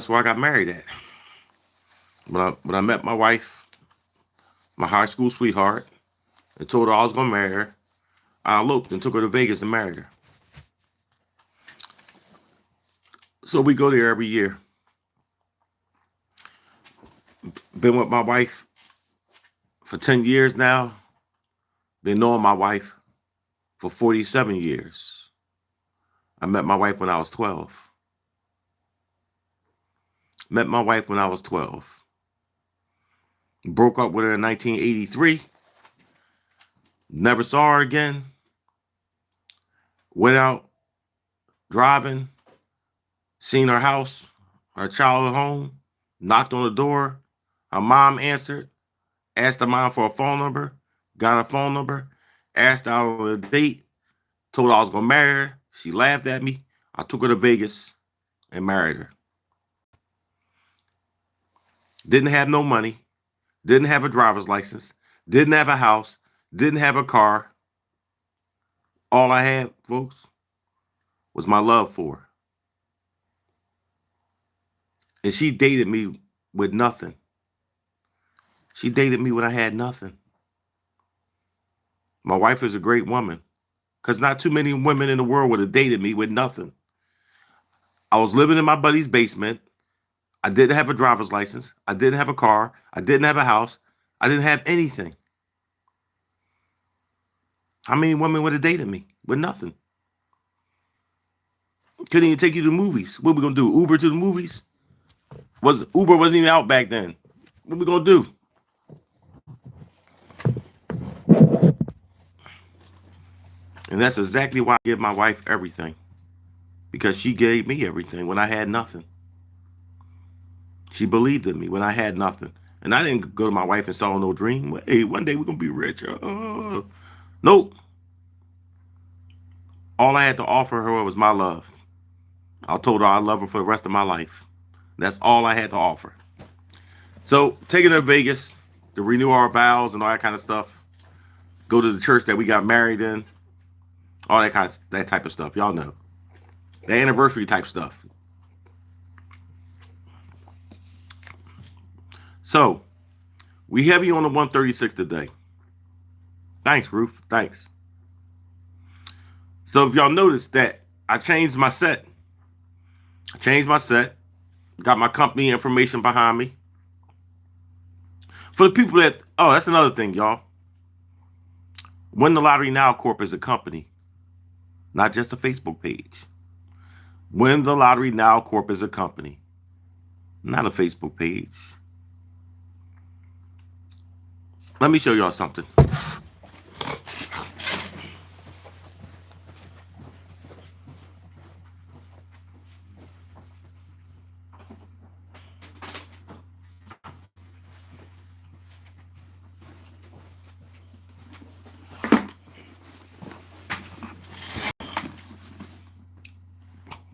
where I got married at. When I met my wife, my high school sweetheart, and told her I was gonna marry her, I eloped and took her to Vegas and married her. So we go there every year. Been with my wife for 10 years now. Been knowing my wife for 47 years. I met my wife when I was 12. Met my wife when I was 12. Broke up with her in 1983. Never saw her again. Went out driving, seen her house, her childhood home, knocked on the door. Her mom answered, asked her mom for a phone number, got her phone number, asked her out on a date, told her I was going to marry her. She laughed at me. I took her to Vegas and married her. Didn't have no money, didn't have a driver's license, didn't have a house, didn't have a car. All I had, folks, was my love for her. And she dated me with nothing. She dated me when I had nothing. My wife is a great woman, because not too many women in the world would have dated me with nothing. I was living in my buddy's basement. I didn't have a driver's license. I didn't have a car. I didn't have a house. I didn't have anything. How many women would have dated me with nothing? Couldn't even take you to the movies. What we gonna do? Uber to the movies? Uber wasn't even out back then. What we gonna do? And that's exactly why I give my wife everything. Because she gave me everything when I had nothing. She believed in me when I had nothing. And I didn't go to my wife and saw no dream. Hey, one day we're going to be rich. Nope. All I had to offer her was my love. I told her I love her for the rest of my life. That's all I had to offer. So, taking her to Vegas to renew our vows and all that kind of stuff. Go to the church that we got married in. All that type of stuff. Y'all know. The anniversary type stuff. So, we heavy on the 136 today. Thanks, Ruth. Thanks. So, if y'all noticed that I changed my set. Got my company information behind me. For the people that, that's another thing, y'all. Win the Lottery Now Corp is a company, not just a Facebook page. Win the Lottery Now Corp is a company, not a Facebook page. Let me show y'all something.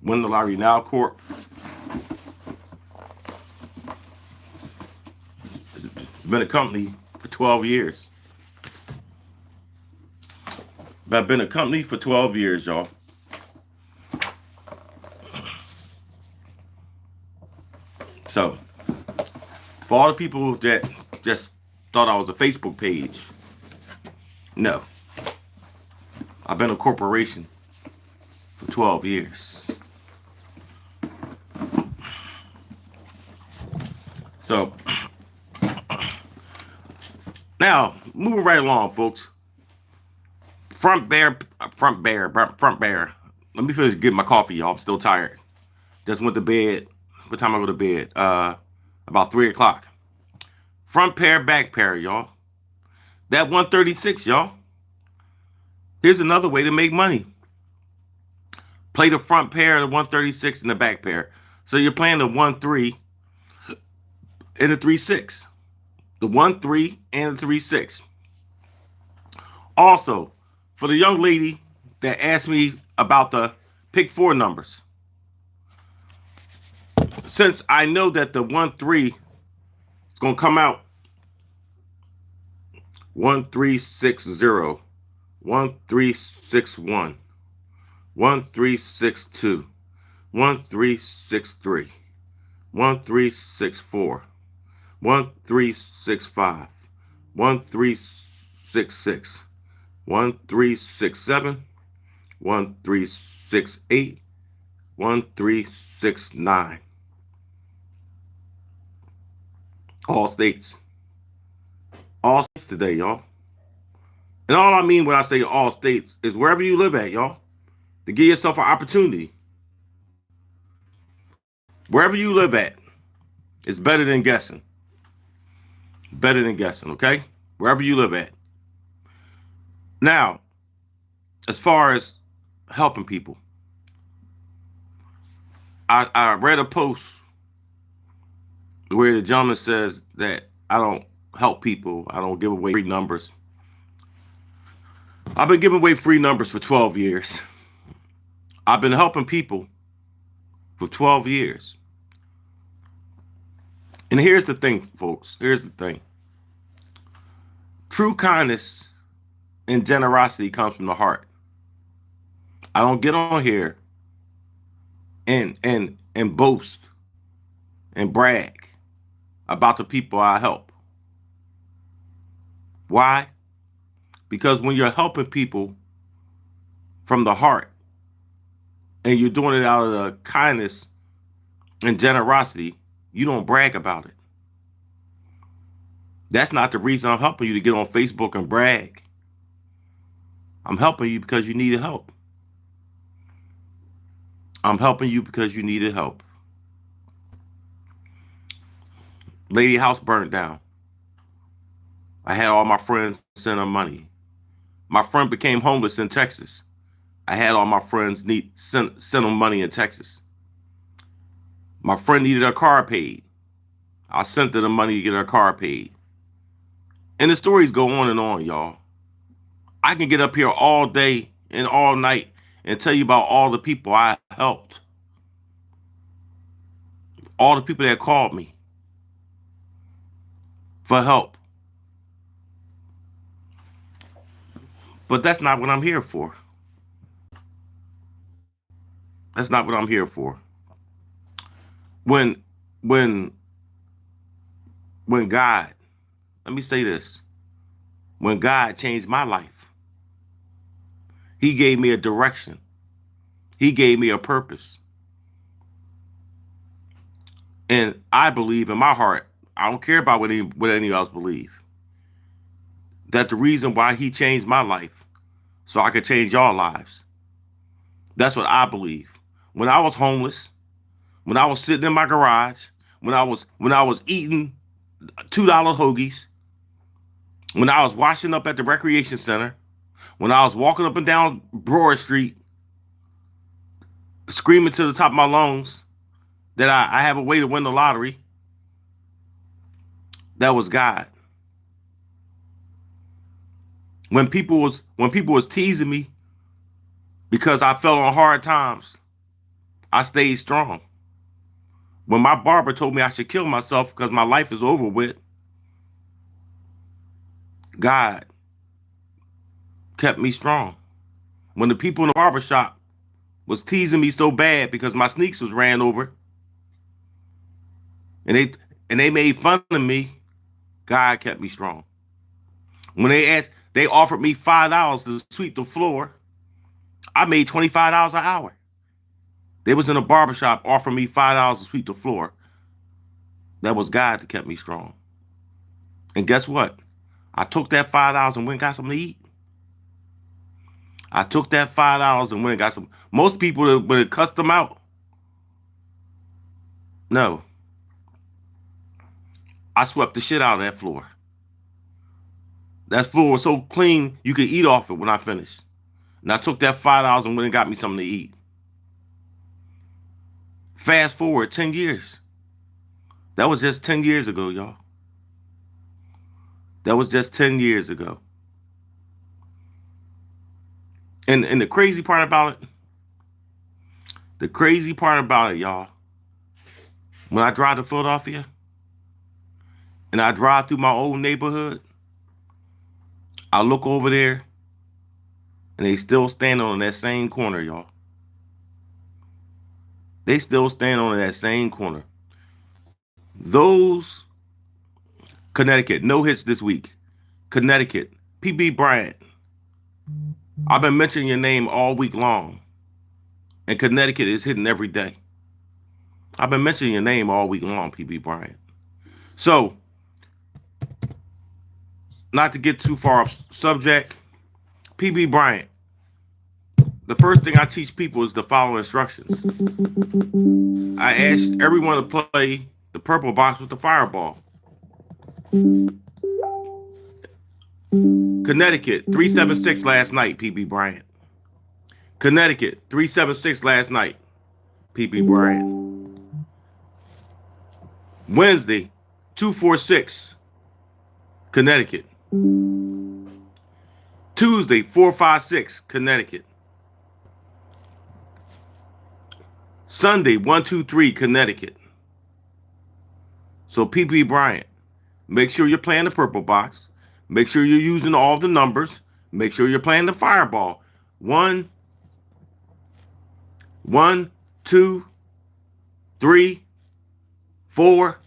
Win the Lottery Now Corp. It's been a company for 12 years. I've been a company for 12 years, y'all. So, for all the people that just thought I was a Facebook page, no. I've been a corporation for 12 years. So, now, moving right along, folks. Front bear. Let me finish getting my coffee, y'all. I'm still tired. Just went to bed. What time I go to bed? About 3 o'clock. Front pair, back pair, y'all. That 136, y'all. Here's another way to make money. Play the front pair, the 136, and the back pair. So you're playing the 1-3 and the 3-6. The 1-3 and the 3-6. Also, for the young lady that asked me about the pick 4 numbers, since I know that the 1-3 is going to come out 1-3-6-0, 1-3-6-1, 1-3-6-2, 1-3-6-3, 1364, 1365, 1366, 1367, 1368, 1369. All states. All states today, y'all. And all I mean when I say all states is wherever you live at, y'all, to give yourself an opportunity. Wherever you live at, it's better than guessing. Better than guessing, okay? Wherever you live at. Now, as far as helping people, I read a post where the gentleman says that I don't help people. I don't give away free numbers. I've been giving away free numbers for 12 years. I've been helping people for 12 years. And here's the thing, folks. Here's the thing. True kindness and generosity comes from the heart. I don't get on here and boast and brag about the people I help. Why? Because when you're helping people from the heart and you're doing it out of the kindness and generosity, you don't brag about it. That's not the reason I'm helping you to get on Facebook and brag. I'm helping you because you needed help. I'm helping you because you needed help. Lady house burned down. I had all my friends send her money. My friend became homeless in Texas. I had all my friends send them money in Texas. My friend needed her car paid. I sent her the money to get her car paid. And the stories go on, y'all. I can get up here all day and all night and tell you about all the people I helped. All the people that called me for help. But that's not what I'm here for. That's not what I'm here for. When God, let me say this. When God changed my life, he gave me a direction. He gave me a purpose. And I believe in my heart, I don't care about what any else believe, that the reason why he changed my life so I could change your lives. That's what I believe. When I was homeless, when I was sitting in my garage, when I was eating $2 hoagies, when I was washing up at the recreation center, when I was walking up and down Broad Street, screaming to the top of my lungs that I have a way to win the lottery, that was God. When people was teasing me because I fell on hard times, I stayed strong. When my barber told me I should kill myself because my life is over with, God kept me strong. When the people in the barber shop was teasing me so bad because my sneaks was ran over, and they made fun of me, God kept me strong. When they offered me $5 to sweep the floor, I made $25 an hour. They was in a barbershop offering me $5 to sweep the floor. That was God that kept me strong. And guess what? I took that $5 and went and got something to eat. I took that $5 and went and got some. Most people would have cussed them out. No. I swept the shit out of that floor. That floor was so clean you could eat off it when I finished. And I took that $5 and went and got me something to eat. Fast forward 10 years. That was just 10 years ago, y'all. That was just 10 years ago. And the crazy part about it, y'all, when I drive to Philadelphia and I drive through my old neighborhood, I look over there and they still stand on that same corner, y'all. They still stand on that same corner. Those Connecticut, no hits this week. Connecticut, PB Bryant. I've been mentioning your name all week long, and Connecticut is hitting every day. I've been mentioning your name all week long, PB Bryant. So, not to get too far off subject, PB Bryant. The first thing I teach people is to follow instructions. I asked everyone to play the purple box with the fireball. Connecticut, 376 last night, PB Bryant. Connecticut, 376 last night, PB Bryant. Wednesday, 246, Connecticut. Tuesday, 456, Connecticut. Sunday, 123, Connecticut. So PB Bryant, make sure you're playing the purple box. Make sure you're using all the numbers. Make sure you're playing the fireball. 1, 2, 3, 4,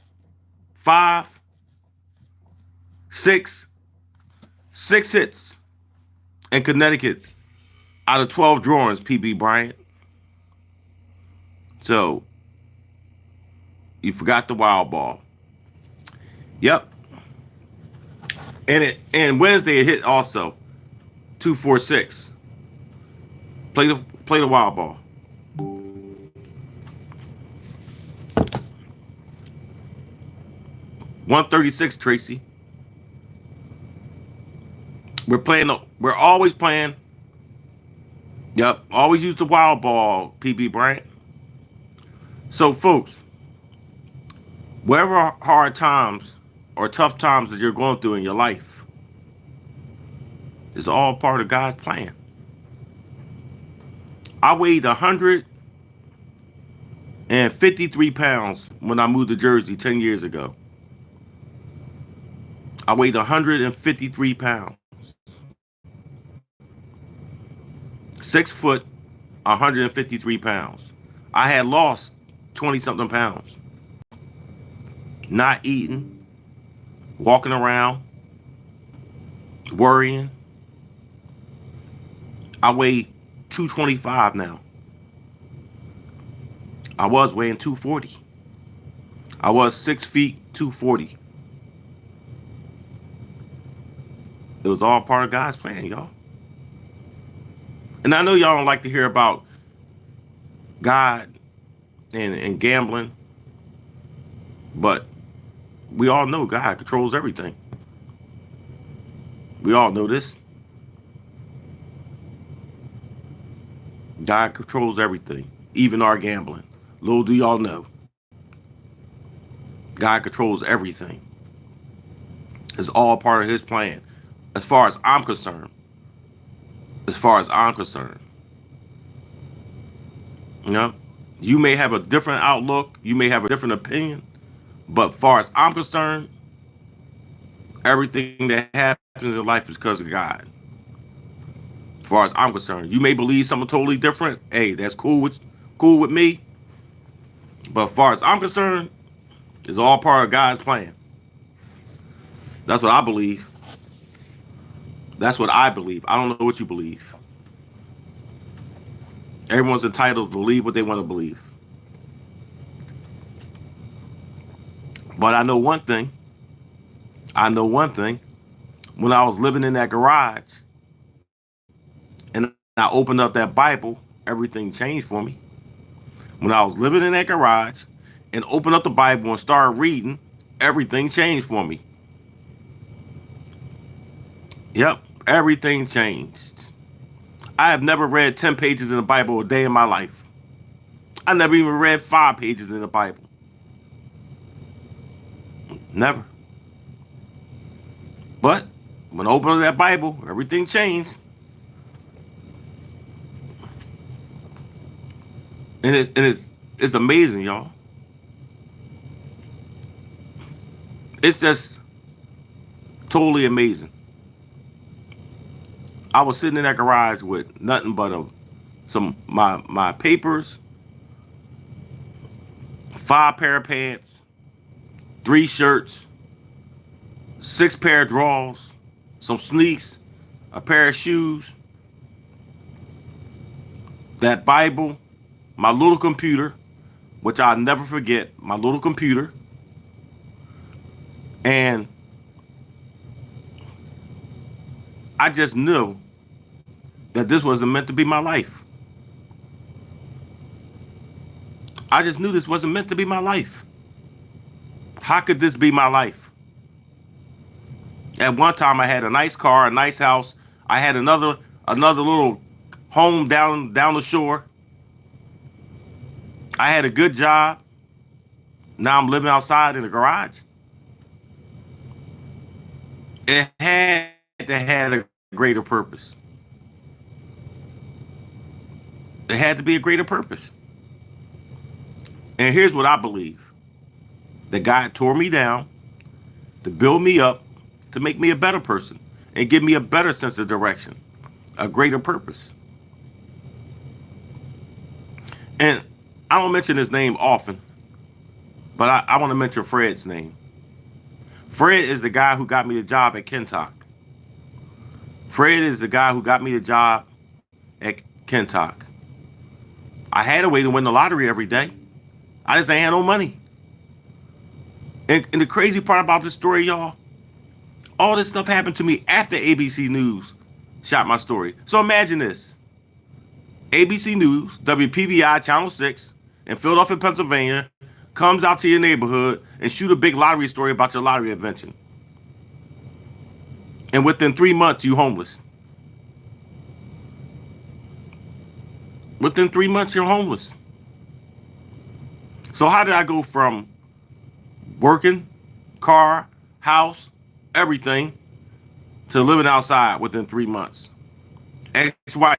5, 6. 6 hits in Connecticut out of 12 drawings, PB Bryant. So, you forgot the wild ball. Yep. And Wednesday it hit also. 246. Play the wild ball. $136, Tracy. We're always playing. Yep, always use the wild ball, PB Bryant. So, folks, whatever hard times or tough times that you're going through in your life, is all part of God's plan. I weighed 153 pounds when I moved to Jersey 10 years ago. I weighed 153 pounds. 6 foot, 153 pounds. I had lost 20-something pounds. Not eating, walking around, worrying. I weigh 225 now. I was weighing 240. I was 6 feet, 240. It was all part of God's plan, y'all. And I know y'all don't like to hear about God and gambling, but we all know God controls everything. We all know this. God controls everything, even our gambling. Little do y'all know, God controls everything. It's all part of his plan, as far as I'm concerned. As far as I'm concerned. You know, you may have a different outlook, you may have a different opinion, but as far as I'm concerned, everything that happens in life is because of God. As far as I'm concerned, you may believe something totally different. Hey, that's cool with me. But as far as I'm concerned, it's all part of God's plan. That's what I believe. That's what I believe. I don't know what you believe. Everyone's entitled to believe what they want to believe. But I know one thing. When I was living in that garage and I opened up that Bible, everything changed for me. When I was living in that garage and opened up the Bible and started reading, everything changed for me. Yep, everything changed. I have never read 10 pages in the Bible a day in my life. I never even read 5 pages in the Bible. Never. But when I opened up that Bible, everything changed. And it's amazing, y'all. It's just totally amazing. I was sitting in that garage with nothing but my papers, 5 pair of pants, 3 shirts, 6 pair of drawers, some sneaks, a pair of shoes, that Bible, my little computer, which I'll never forget, my little computer, and I just knew that this wasn't meant to be my life. I just knew this wasn't meant to be my life. How could this be my life? At one time, I had a nice car, a nice house. I had another little home down the shore. I had a good job. Now I'm living outside in a garage. It had to have a greater purpose. It had to be a greater purpose. And here's what I believe. That God tore me down to build me up, to make me a better person and give me a better sense of direction, a greater purpose. And I don't mention his name often, but I want to mention Fred's name. Fred is the guy who got me the job at Kentuck. Fred is the guy who got me the job at Kentuck. I had a way to win the lottery every day. I just ain't had no money. And the crazy part about this story, y'all, all this stuff happened to me after ABC News shot my story. So imagine this. ABC News, WPVI Channel 6 in Philadelphia, Pennsylvania, comes out to your neighborhood and shoot a big lottery story about your lottery invention. And within 3 months, you homeless. Within 3 months, you're homeless. So how did I go from working, car, house, everything, to living outside within 3 months? Ex-wife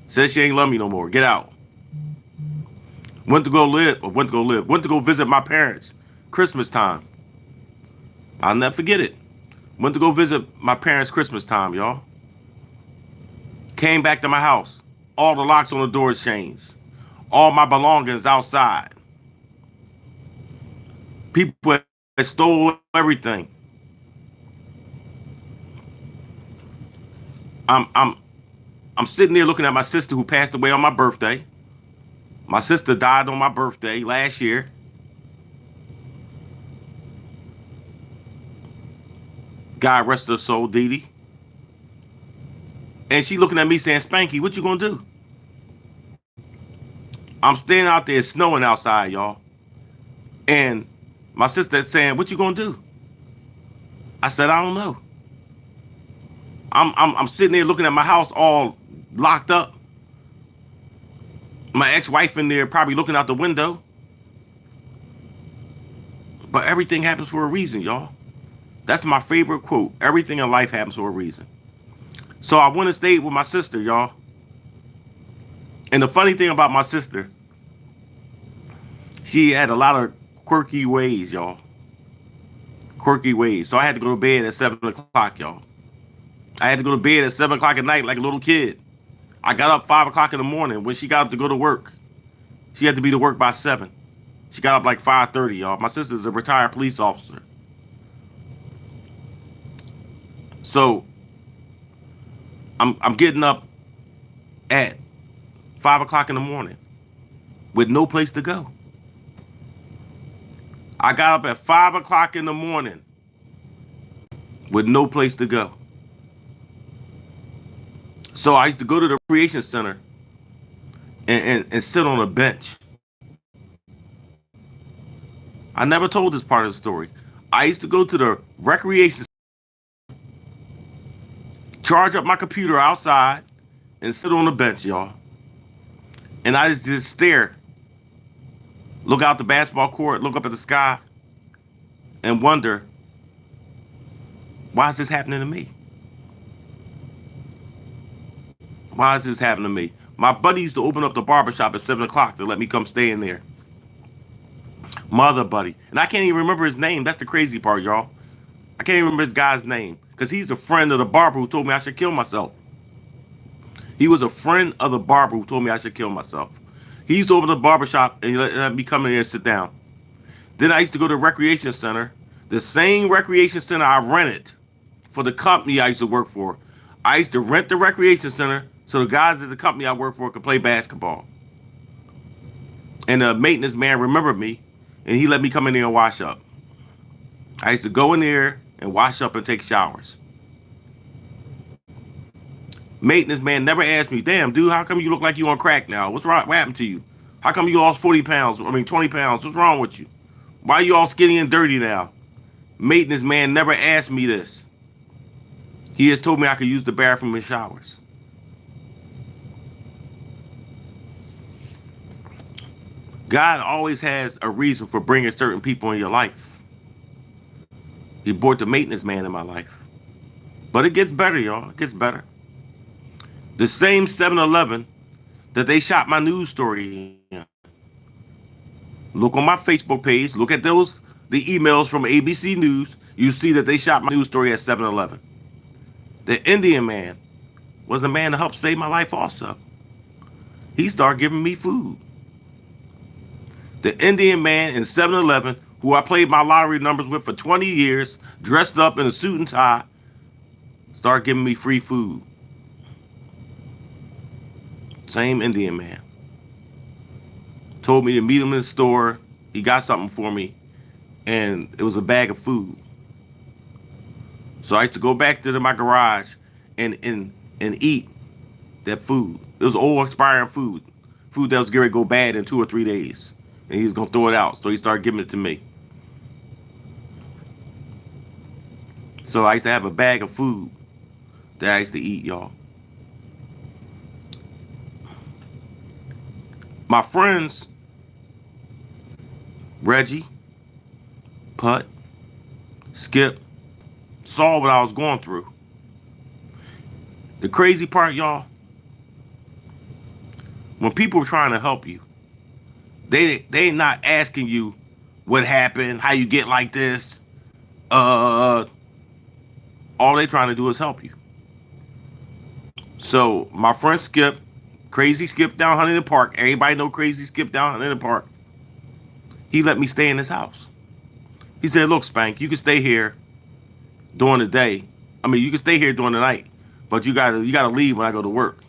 says she ain't love me no more. Get out. Went to go visit my parents Christmas time. I'll never forget it. Went to go visit my parents Christmas time, y'all. Came back to my house. All the locks on the doors changed. All my belongings outside. People had stole everything. I'm sitting there looking at my sister who passed away on my birthday. My sister died on my birthday last year. God rest her soul, Dee Dee. And she looking at me saying, Spanky, what you gonna do? I'm standing out there, it's snowing outside, y'all. And my sister saying, what you gonna do? I said, I don't know. I'm sitting there looking at my house all locked up. My ex-wife in there probably looking out the window. But everything happens for a reason, y'all. That's my favorite quote. Everything in life happens for a reason. So I went and stayed with my sister, y'all. And the funny thing about my sister, she had a lot of quirky ways, y'all. Quirky ways. So I had to go to bed at 7 o'clock, y'all. I had to go to bed at 7 o'clock at night like a little kid. I got up 5 o'clock in the morning. When she got up to go to work, she had to be to work by 7. She got up like 5:30, y'all. My sister's a retired police officer. So I'm getting up at 5 o'clock in the morning with no place to go. I got up at 5 o'clock in the morning with no place to go. So I used to go to the recreation center and sit on a bench. I never told this part of the story. I used to go to the recreation center, charge up my computer outside, and sit on the bench, y'all. And I just stare, look out the basketball court, look up at the sky, and wonder, why is this happening to me? Why is this happening to me? My buddy used to open up the barbershop at 7 o'clock to let me come stay in there. My other buddy. And I can't even remember his name. That's the crazy part, y'all. I can't even remember this guy's name. Because he's a friend of the barber who told me I should kill myself. He was a friend of the barber who told me I should kill myself. He used to open the barbershop and let me come in there and sit down. Then I used to go to the recreation center, the same recreation center I rented for the company I used to work for. I used to rent the recreation center so the guys at the company I worked for could play basketball. And the maintenance man remembered me, and he let me come in there and wash up. I used to go in there and wash up and take showers. Maintenance man never asked me, damn, dude, how come you look like you on crack now? What's wrong? What happened to you? How come you lost 40 pounds? 20 pounds. What's wrong with you? Why are you all skinny and dirty now? Maintenance man never asked me this. He has told me I could use the bathroom and showers. God always has a reason for bringing certain people in your life. He brought the maintenance man in my life. But it gets better, y'all. It gets better. The same 7-Eleven that they shot my news story in. Look on my Facebook page. Look at the emails from ABC News. You see that they shot my news story at 7-Eleven. The Indian man was the man that helped save my life also. He started giving me food. The Indian man in 7-Eleven, who I played my lottery numbers with for 20 years, dressed up in a suit and tie, started giving me free food. Same Indian man. Told me to meet him in the store. He got something for me, and it was a bag of food. So I used to go back to my garage and eat that food. It was old expiring food. Food that was going to go bad in 2 or 3 days. And he was going to throw it out. So he started giving it to me. So I used to have a bag of food that I used to eat, y'all. My friends, Reggie, Putt, Skip, saw what I was going through. The crazy part, y'all, when people are trying to help you, they not asking you what happened, how you get like this. All they trying to do is help you. So my friend Skip, Crazy Skip down Huntington Park. Everybody know Crazy Skip down Huntington Park. He let me stay in his house. He said, look, Spank, you can stay here during the day. I mean, you can stay here during the night, but you gotta leave when I go to work.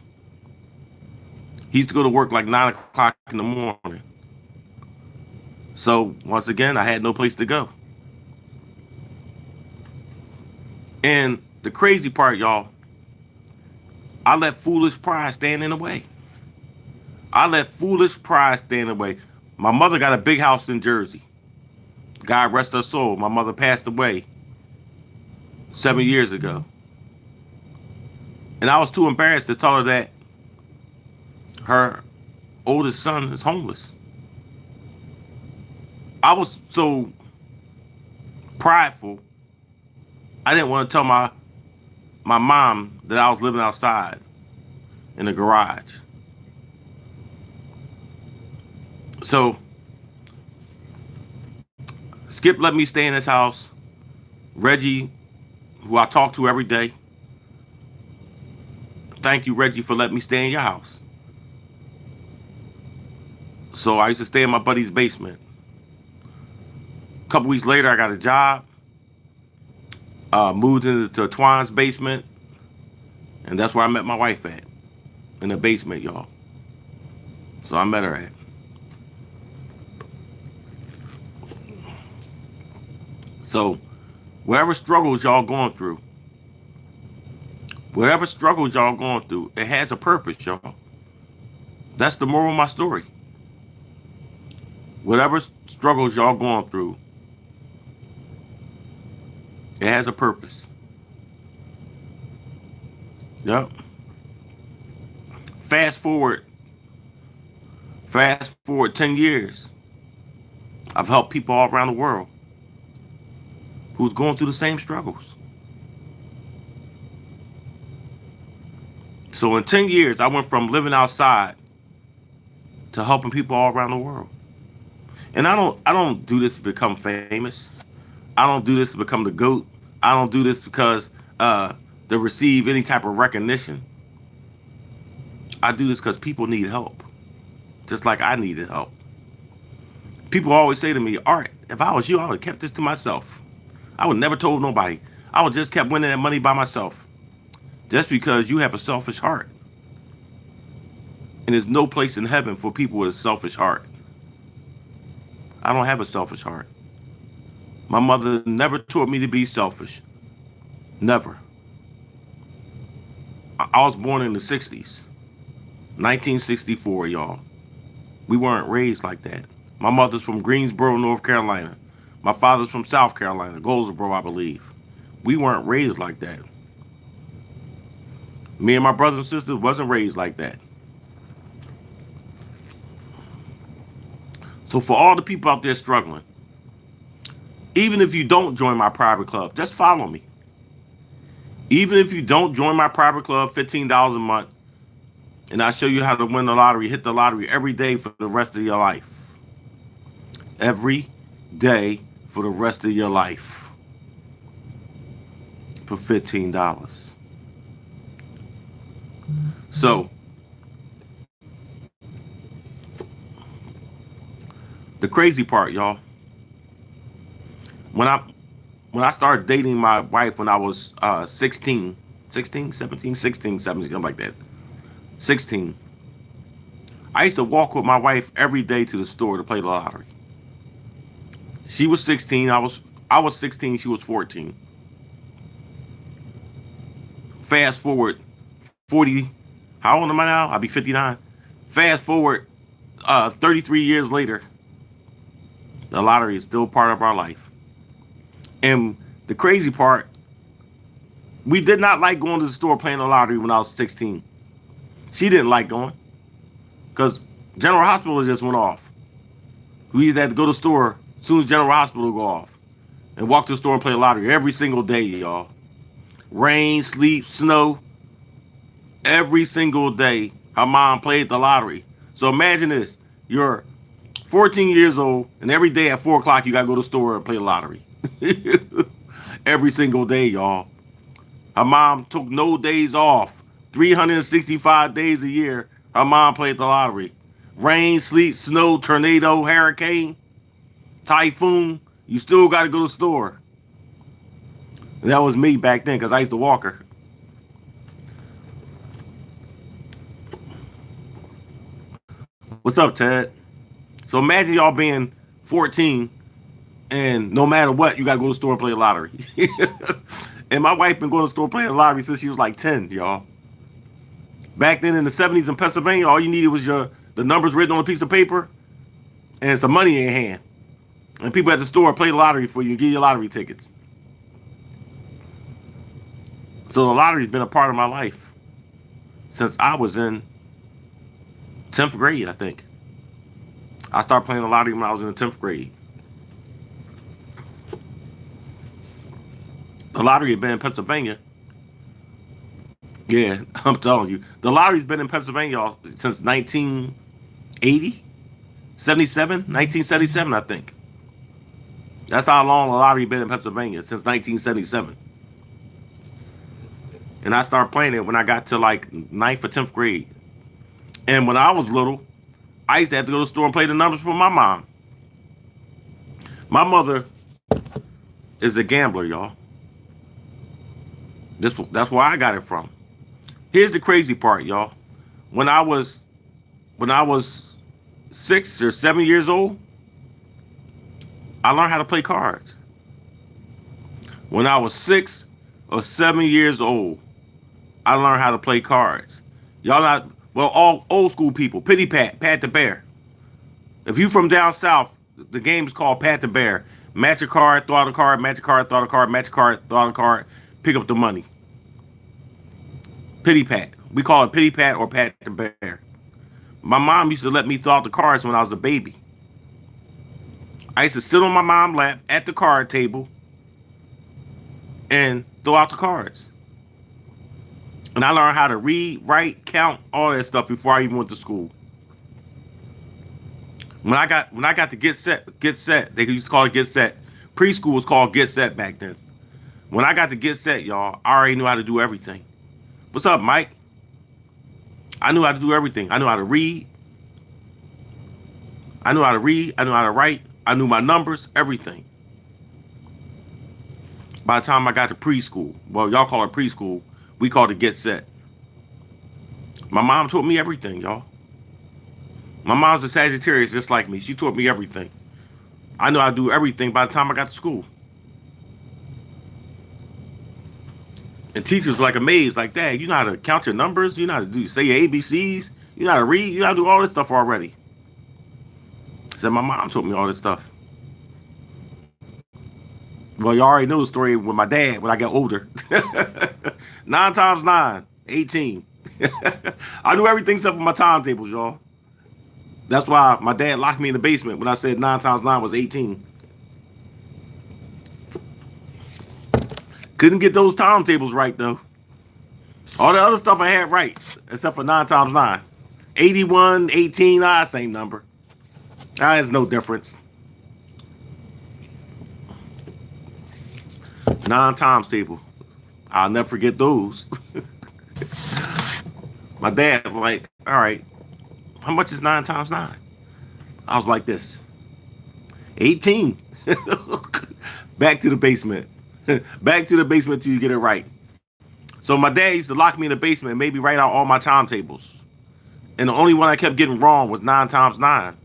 He used to go to work like 9 o'clock in the morning. So once again, I had no place to go. And the crazy part, y'all, I let foolish pride stand in the way. I let foolish pride stand in the way. My mother got a big house in Jersey. God rest her soul. My mother passed away 7 years ago. And I was too embarrassed to tell her that her oldest son is homeless. I was so prideful, I didn't want to tell my mom that I was living outside in the garage. So Skip let me stay in his house. Reggie, who I talk to every day, thank you, Reggie, for letting me stay in your house. So I used to stay in my buddy's basement. A couple weeks later, I got a job. Moved into Twine's basement. And that's where I met my wife at. In the basement, y'all. So I met her at. So, whatever struggles y'all going through, it has a purpose, y'all. That's the moral of my story. Whatever struggles y'all going through, it has a purpose. Yep. Fast forward 10 years. I've helped people all around the world who's going through the same struggles. So in 10 years, I went from living outside to helping people all around the world. And I don't do this to become famous. I don't do this to become the GOAT. I don't do this because to receive any type of recognition. I do this because people need help. Just like I needed help. People always say to me, Art, if I was you, I would have kept this to myself. I would never told nobody. I would just kept winning that money by myself. Just because you have a selfish heart. And there's no place in heaven for people with a selfish heart. I don't have a selfish heart. My mother never taught me to be selfish. Never. I was born in the 60s. 1964, y'all. We weren't raised like that. My mother's from Greensboro, North Carolina. My father's from South Carolina, Goldsboro, I believe. We weren't raised like that. Me and my brothers and sisters wasn't raised like that. So for all the people out there struggling, even if you don't join my private club, just follow me. Even if you don't join my private club, $15 a month, and I show you how to win the lottery, hit the lottery every day for the rest of your life. Every day for the rest of your life. For $15. So, the crazy part, y'all, when I started dating my wife when I was 16, 17, something like that. 16. I used to walk with my wife every day to the store to play the lottery. She was 16, I was 16, she was 14. Fast forward 40, how old am I now? I'll be 59. Fast forward 33 years later, the lottery is still part of our life. And the crazy part, we did not like going to the store playing the lottery when I was 16. She didn't like going because General Hospital just went off. We either had to go to the store as soon as General Hospital go off and walk to the store and play the lottery every single day, y'all. Rain, sleep, snow, every single day her mom played the lottery. So imagine this, you're 14 years old and every day at 4 o'clock you gotta go to the store and play the lottery. Every single day, y'all. Her mom took no days off. 365 days a year, her mom played the lottery. Rain, sleet, snow, tornado, hurricane, typhoon, you still got to go to the store. And that was me back then because I used to walk her. What's up, Ted? So imagine y'all being 14 and no matter what, you got to go to the store and play the lottery. And my wife been going to the store playing the lottery since she was like 10, y'all. Back then in the 70s in Pennsylvania, all you needed was the numbers written on a piece of paper and some money in your hand. And people at the store play the lottery for you and give you lottery tickets. So the lottery's been a part of my life since I was in 10th grade, I think. I started playing the lottery when I was in the 10th grade. The lottery had been in Pennsylvania. Yeah, I'm telling you. The lottery's been in Pennsylvania since 1980? 1977, I think. That's how long the lottery been in Pennsylvania, since 1977. And I started playing it when I got to like 9th or 10th grade. And when I was little, I used to have to go to the store and play the numbers for my mom. My mother is a gambler, y'all. That's where I got it from. Here's the crazy part, y'all. When I was 6 or 7 years old, I learned how to play cards. When I was 6 or 7 years old, I learned how to play cards. Y'all not, well, all old school people, Pity Pat, Pat the Bear. If you from down south, the game is called Pat the Bear. Match a card, throw out a card, match a card, throw out a card, match a card, throw out a card, pick up the money. Pity Pat. We call it Pity Pat or Pat the Bear. My mom used to let me throw out the cards when I was a baby. I used to sit on my mom's lap at the card table and throw out the cards. And I learned how to read, write, count, all that stuff before I even went to school. When I got to get set, they used to call it get set. Preschool was called get set back then. When I got to get set, y'all, I already knew how to do everything. What's up, Mike? I knew how to do everything. I knew how to read. I knew how to read. I knew how to write. I knew my numbers, everything. By the time I got to preschool, well, y'all call it preschool. We called it get set. My mom taught me everything, y'all. My mom's a Sagittarius just like me. She taught me everything. I knew how to do everything by the time I got to school. And teachers were like amazed, like, Dad, you know how to count your numbers? You know how to say your ABCs? You know how to read? You know how to do all this stuff already. I said, my mom taught me all this stuff. Well, you already know the story with my dad when I got older. 9 times 9, 18. I knew everything except for my timetables, y'all. That's why my dad locked me in the basement when I said 9 times 9 was 18. Couldn't get those timetables right, though. All the other stuff I had right, except for 9 times 9. 81, 18, same number. There's no difference. 9 times table. I'll never forget those. My dad was like, all right, how much is 9 times 9? I was like this. 18. Back to the basement. Back to the basement till you get it right. So my dad used to lock me in the basement and made me write out all my timetables. And the only one I kept getting wrong was 9 times 9.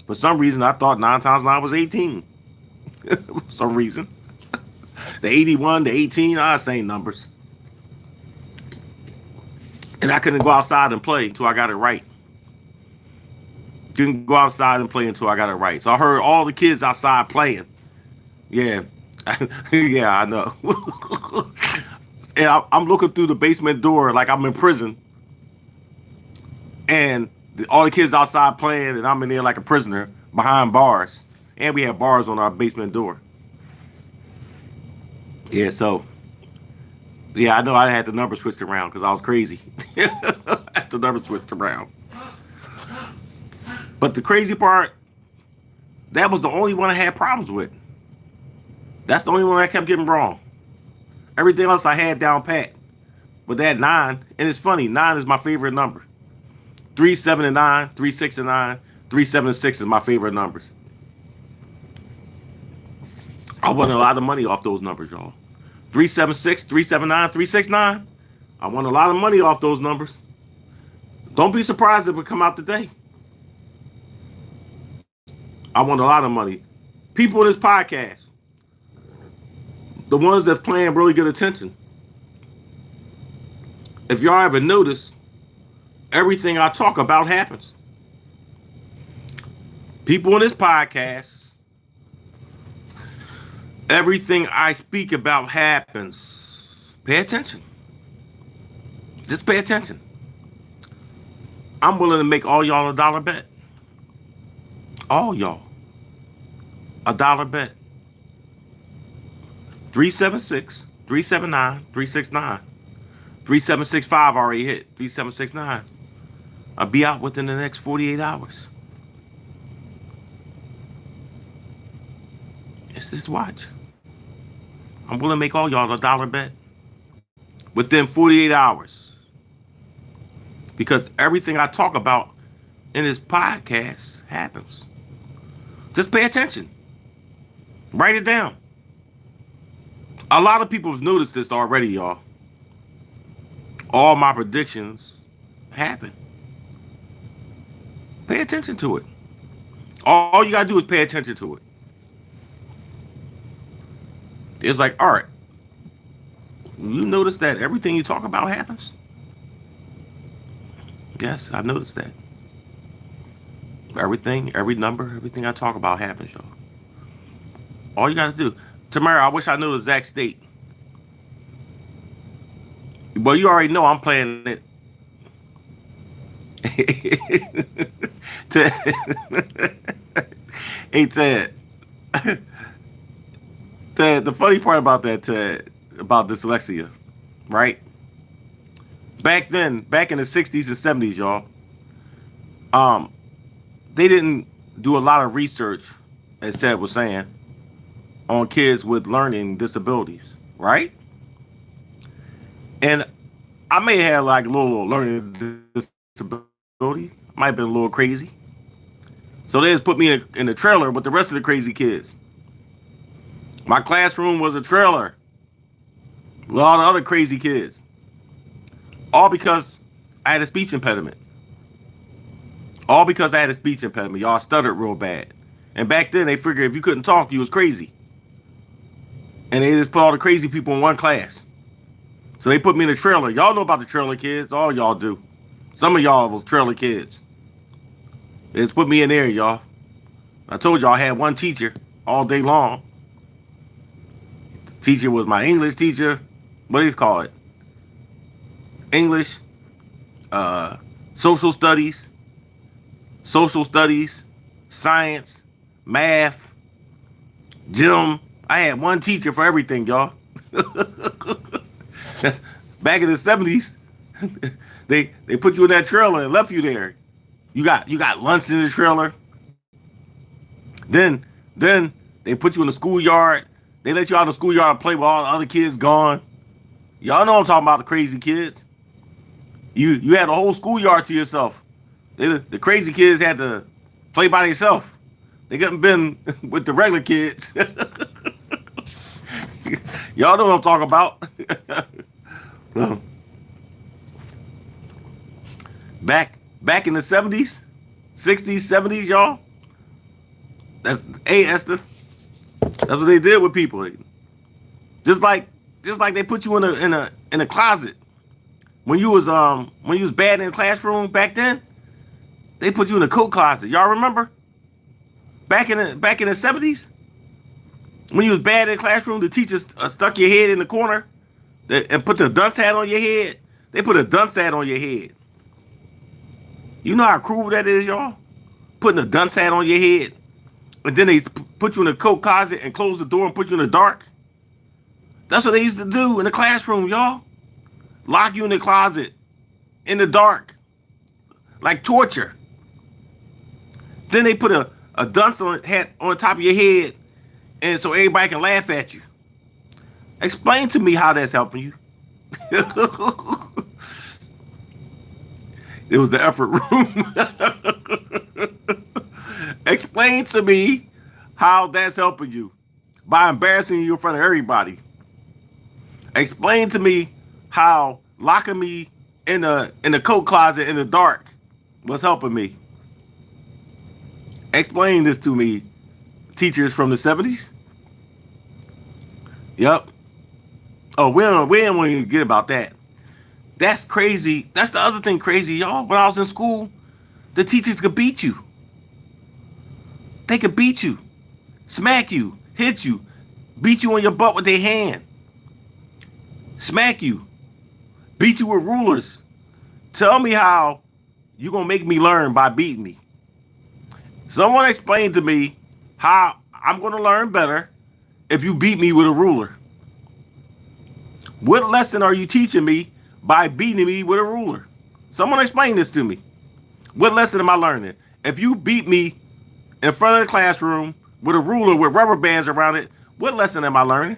For some reason, I thought 9 times 9 was 18. For some reason. The 81, the 18, same numbers. And I couldn't go outside and play until I got it right. Couldn't go outside and play until I got it right. So I heard all the kids outside playing. Yeah. Yeah, I know. And I'm looking through the basement door like I'm in prison. And all the kids outside playing, and I'm in there like a prisoner behind bars. And we had bars on our basement door. Yeah, so, yeah, I know I had the numbers switched around because I was crazy. I had the numbers switched around. But the crazy part, that was the only one I had problems with. That's the only one I kept getting wrong. Everything else I had down pat. But that 9, and it's funny, 9 is my favorite number. 3, 7, and 9, 3, 6, and 9, 3, 7, and 6 is my favorite numbers. I won a lot of money off those numbers, y'all. 376, 379, 369. I won a lot of money off those numbers. Don't be surprised if it come out today. I won a lot of money. People in this podcast, the ones that paying really good attention. If y'all ever notice, everything I talk about happens. People in this podcast, everything I speak about happens. Pay attention. Just pay attention. I'm willing to make all y'all $1 bet. All y'all. $1 bet. 376, 379, 369. 3765 already hit. 3769. I'll be out within the next 48 hours. Just watch. I'm willing to make all y'all $1 bet within 48 hours. Because everything I talk about in this podcast happens. Just pay attention. Write it down. A lot of people have noticed this already, y'all. All my predictions happen. Pay attention to it. All you gotta do is pay attention to it. It's like, all right, you notice that everything you talk about happens? Yes, I noticed that. Everything, every number, everything I talk about happens, y'all. All you gotta do. Tamara, I wish I knew the exact date. Well, you already know I'm playing it. Hey, Ted. The funny part about that, about dyslexia, right? Back then, back in the 60s and 70s, y'all, they didn't do a lot of research, as Ted was saying, on kids with learning disabilities, right? And I may have like a little learning disability. Might have been a little crazy. So they just put me in a trailer with the rest of the crazy kids. My classroom was a trailer with all the other crazy kids. All because I had a speech impediment. All because I had a speech impediment. Y'all stuttered real bad. And back then they figured if you couldn't talk, you was crazy. And they just put all the crazy people in one class. So they put me in a trailer. Y'all know about the trailer kids. All y'all do. Some of y'all was trailer kids. They just put me in there, y'all. I told y'all I had one teacher all day long. The teacher was my English teacher. What do you call it? English, social studies, science, math, gym. I had one teacher for everything, y'all. Back in the 70s, they put you in that trailer and left you there. You got lunch in the trailer. Then they put you in the schoolyard. They let you out of the schoolyard and play with all the other kids gone. Y'all know I'm talking about the crazy kids. You had the whole schoolyard to yourself. The crazy kids had to play by themselves. They couldn't been with the regular kids. Y'all know what I'm talking about. Back in the 70s, 60s, 70s, y'all. That's what they did with people. Just like they put you in a closet. When you was bad in the classroom back then, they put you in a coat closet. Y'all remember? Back in the 70s, when you was bad in the classroom, the teachers stuck your head in the corner and put the dunce hat on your head. They put a dunce hat on your head. You know how cruel that is, y'all? Putting a dunce hat on your head. And then they put you in a coat closet and close the door and put you in the dark. That's what they used to do in the classroom, y'all. Lock you in the closet in the dark. Like torture. Then they put a dunce hat on top of your head and so everybody can laugh at you. Explain to me how that's helping you. It was the effort room. Explain to me how that's helping you by embarrassing you in front of everybody. Explain to me how locking me in the coat closet in the dark was helping me. Explain this to me, teachers from the 70s. Yep. Oh, we don't want to get about that. That's crazy. That's the other thing crazy, y'all. When I was in school, the teachers could beat you. They could beat you, smack you, hit you, beat you on your butt with their hand, smack you, beat you with rulers. Tell me how you gonna make me learn by beating me. Someone explain to me how I'm gonna learn better if you beat me with a ruler. What lesson are you teaching me by beating me with a ruler? Someone explain this to me. What lesson am I learning? If you beat me in front of the classroom with a ruler with rubber bands around it, what lesson am I learning?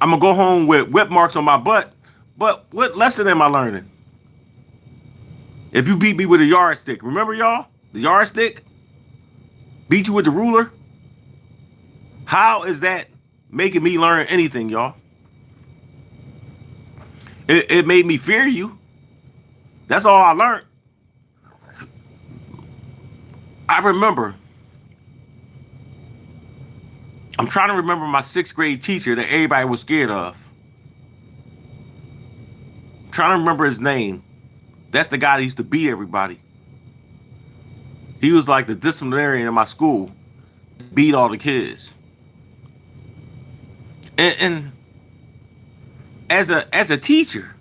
I'm gonna go home with whip marks on my butt, but what lesson am I learning? If you beat me with a yardstick, remember y'all? The yardstick? Beat you with the ruler? How is that making me learn anything, y'all? It made me fear you. That's all I learned. I remember. I'm trying to remember my 6th grade teacher that everybody was scared of. I'm trying to remember his name. That's the guy that used to beat everybody. He was like the disciplinarian in my school. Beat all the kids. And as a teacher,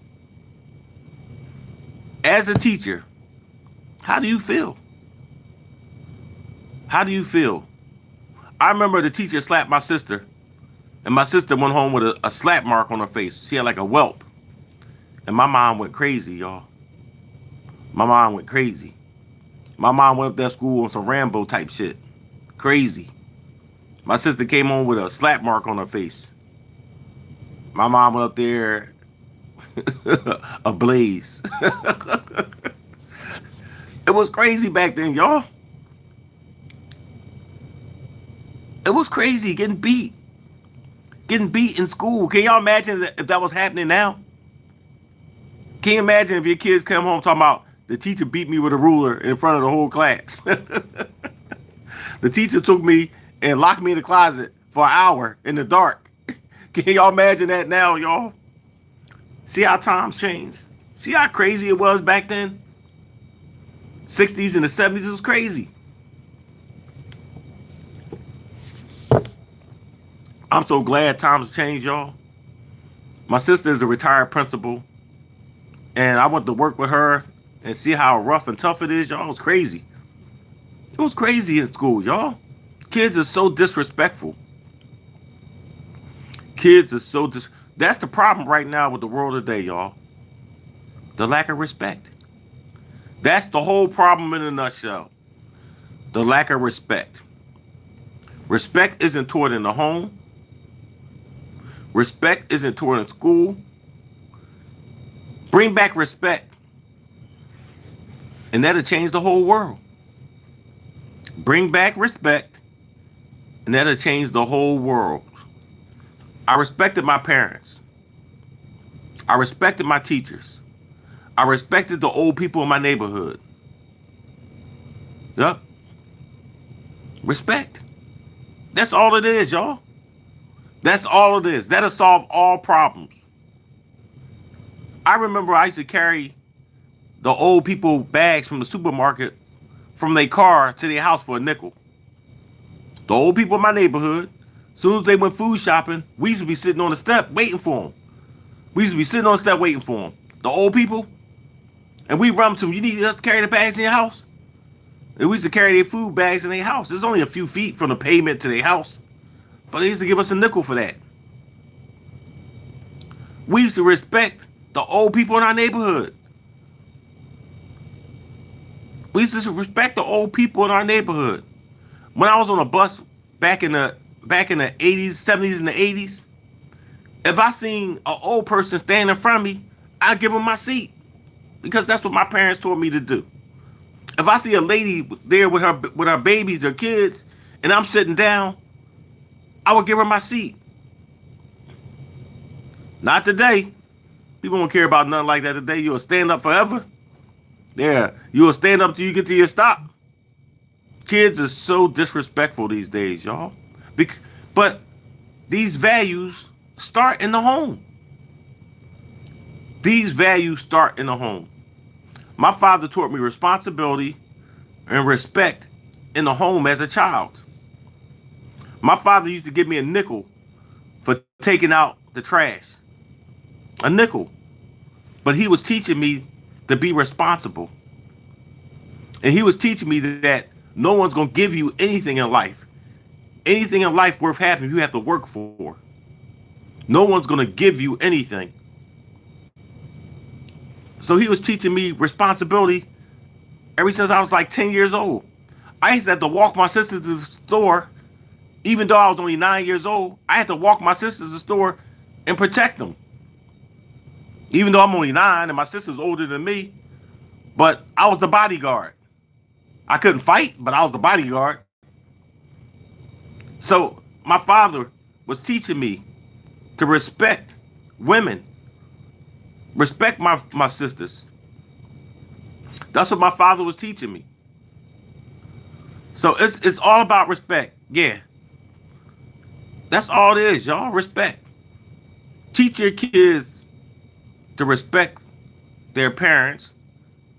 how do you feel? How do you feel? I remember the teacher slapped my sister, and my sister went home with a slap mark on her face. She had like a whelp. And my mom went crazy, y'all. My mom went crazy. My mom went up to that school on some Rambo type shit. Crazy. My sister came home with a slap mark on her face. My mom went up there ablaze. It was crazy back then, y'all. It was crazy getting beat in school. Can y'all imagine if that was happening now? Can you imagine if your kids come home talking about the teacher beat me with a ruler in front of the whole class? The teacher took me and locked me in the closet for an hour in the dark. Can y'all imagine that now, y'all? See how times changed? See how crazy it was back then? 60s and the 70s, it was crazy. I'm so glad times changed, y'all. My sister is a retired principal, and I went to work with her and see how rough and tough it is, y'all. It was crazy. It was crazy in school, y'all. Kids are so disrespectful. Kids are so That's the problem right now with the world today, y'all. The lack of respect. That's the whole problem in a nutshell. The lack of respect. Respect isn't taught in the home. Respect isn't taught in school. Bring back respect, and that'll change the whole world. Bring back respect, and that'll change the whole world. I respected my parents. I respected my teachers. I respected the old people in my neighborhood. Yep. Respect. That's all it is, y'all. That's all it is. That'll solve all problems. I remember I used to carry the old people bags from the supermarket from their car to their house for a nickel. The old people in my neighborhood, as soon as they went food shopping, we used to be sitting on the step waiting for them. We used to be sitting on the step waiting for them. The old people, and we run to them. You need us to carry the bags in your house? And we used to carry their food bags in their house. It's only a few feet from the pavement to their house. But they used to give us a nickel for that. We used to respect the old people in our neighborhood. We used to respect the old people in our neighborhood. When I was on a bus back in the 80s, 70s, and the 80s, if I seen an old person standing in front of me, I'd give them my seat. Because that's what my parents taught me to do. If I see a lady there with her babies or kids, and I'm sitting down, I would give her my seat. Not today. People don't care about nothing like that today. You'll stand up forever. Yeah, you'll stand up till you get to your stop. Kids are so disrespectful these days, y'all. But these values start in the home. These values start in the home. My father taught me responsibility and respect in the home as a child. My father used to give me a nickel for taking out the trash. A nickel. But he was teaching me to be responsible. And he was teaching me that no one's going to give you anything in life. Anything in life worth having, you have to work for. No one's going to give you anything. So he was teaching me responsibility ever since I was like 10 years old. I used to have to walk my sister to the store. Even though I was only 9 years old, I had to walk my sister to the store and protect them. Even though I'm only 9 and my sister's older than me, but I was the bodyguard. I couldn't fight, but I was the bodyguard. So my father was teaching me to respect women, respect my sisters. That's what my father was teaching me. So it's all about respect. Yeah. That's all it is, y'all. Respect. Teach your kids to respect their parents,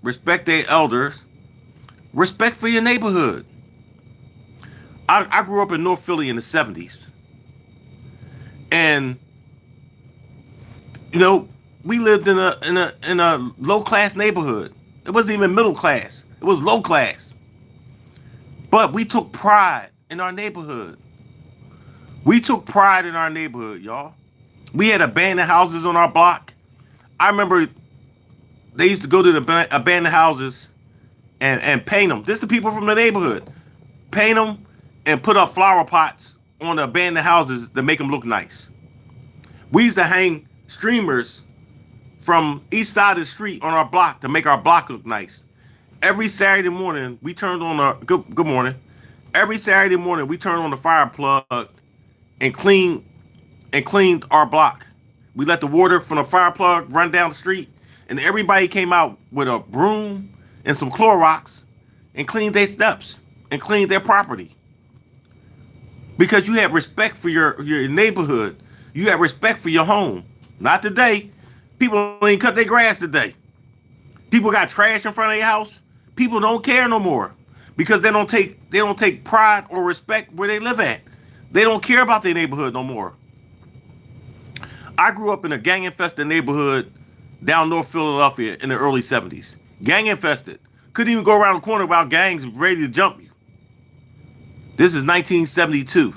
respect their elders, respect for your neighborhood. I grew up in North Philly in the 70s. And you know, we lived in a low class neighborhood. It wasn't even middle class. It was low class. But we took pride in our neighborhood. We took pride in our neighborhood, y'all. We had abandoned houses on our block. I remember they used to go to the abandoned houses and paint them. This is the people from the neighborhood. Paint them and put up flower pots on the abandoned houses to make them look nice. We used to hang streamers from each side of the street on our block to make our block look nice. Every Saturday morning, we turned on our good morning. Every Saturday morning, we turned on the fire plug and cleaned our block. We let the water from the fire plug run down the street, and everybody came out with a broom and some Clorox and cleaned their steps and cleaned their property. Because you have respect for your neighborhood. You have respect for your home. Not today. People ain't cut their grass today. People got trash in front of their house. People don't care no more because they don't take pride or respect where they live at. They don't care about their neighborhood no more. I grew up in a gang infested neighborhood down North Philadelphia in the early 70s. Gang infested. Couldn't even go around the corner without gangs ready to jump you. This is 1972.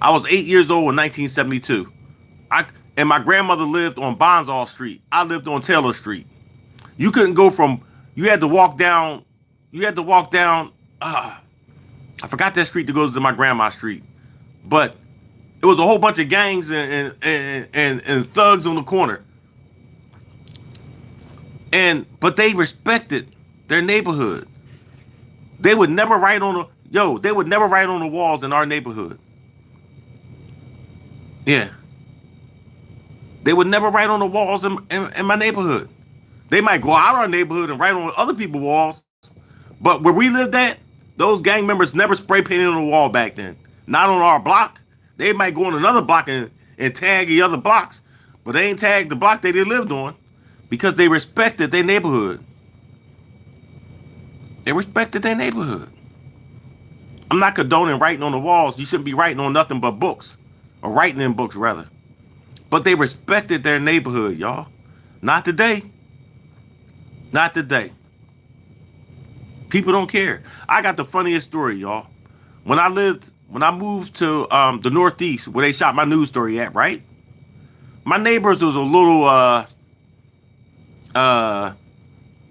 I was 8 years old in 1972. And my grandmother lived on Bonsall Street. I lived on Taylor Street. You couldn't go from, you had to walk down, I forgot that street that goes to my grandma's street. But it was a whole bunch of gangs and thugs on the corner. But they respected their neighborhood. They would never write on the walls in our neighborhood. Yeah. They would never write on the walls in my neighborhood. They might go out our neighborhood and write on other people's walls. But where we lived at, those gang members never spray painted on the wall back then. Not on our block. They might go on another block and tag the other blocks. But they ain't tagged the block that they lived on because they respected their neighborhood. They respected their neighborhood. I'm not condoning writing on the walls. You shouldn't be writing on nothing but books. Or writing in books, rather. But they respected their neighborhood, y'all. Not today. Not today. People don't care. I got the funniest story, y'all. When I moved to the Northeast, where they shot my news story at, right? My neighbors was a little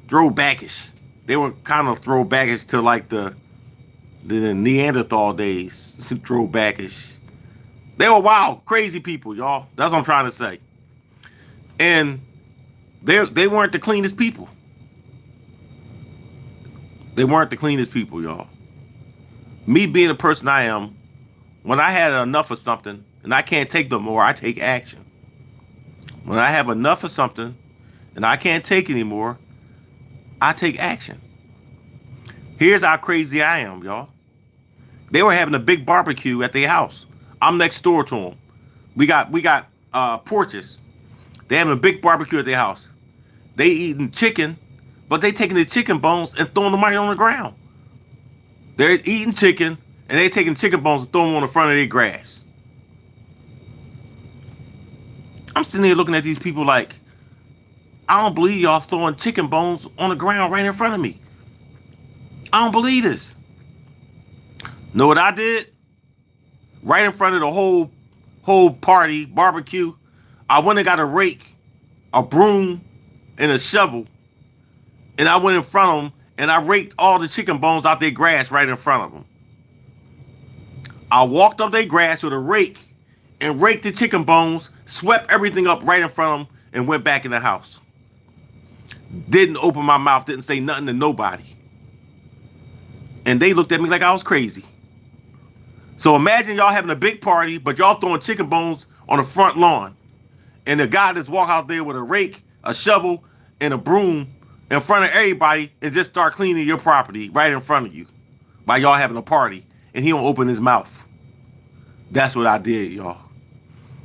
throwbackish. They were kind of throwbackish to like the Neanderthal days. Throwbackish. They were wild, crazy people, y'all. That's what I'm trying to say. And they weren't the cleanest people. They weren't the cleanest people, y'all. Me being the person I am, when I had enough of something and I can't take no more, I take action. When I have enough of something and I can't take anymore, I take action. Here's how crazy I am, y'all. They were having a big barbecue at their house. I'm next door to them. We got porches. They having a big barbecue at their house. They eating chicken, but they taking the chicken bones and throwing them right on the ground. They're eating chicken and they taking chicken bones and throwing them on the front of their grass. I'm sitting there looking at these people like, I don't believe y'all throwing chicken bones on the ground right in front of me. I don't believe this. Know what I did? Right in front of the whole party, barbecue, I went and got a rake, a broom, and a shovel. And I went in front of them and I raked all the chicken bones out their grass right in front of them. I walked up their grass with a rake and raked the chicken bones, swept everything up right in front of them, and went back in the house. Didn't open my mouth, didn't say nothing to nobody. And they looked at me like I was crazy. So imagine y'all having a big party, but y'all throwing chicken bones on the front lawn. And the guy just walk out there with a rake, a shovel, and a broom in front of everybody and just start cleaning your property right in front of you while y'all having a party. And he don't open his mouth. That's what I did, y'all.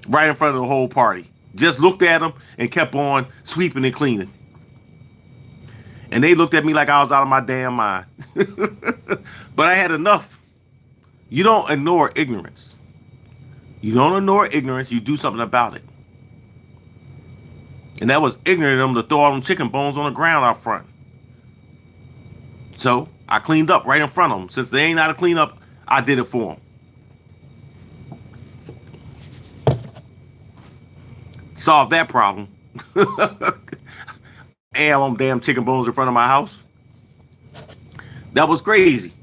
Right in front of the whole party. Just looked at him and kept on sweeping and cleaning. And they looked at me like I was out of my damn mind. But I had enough. You don't ignore ignorance. You don't ignore ignorance. You do something about it. And that was ignorant of them to throw all them chicken bones on the ground out front. So I cleaned up right in front of them. Since they ain't how to clean up, I did it for them. Solve that problem. And them damn chicken bones in front of my house. That was crazy.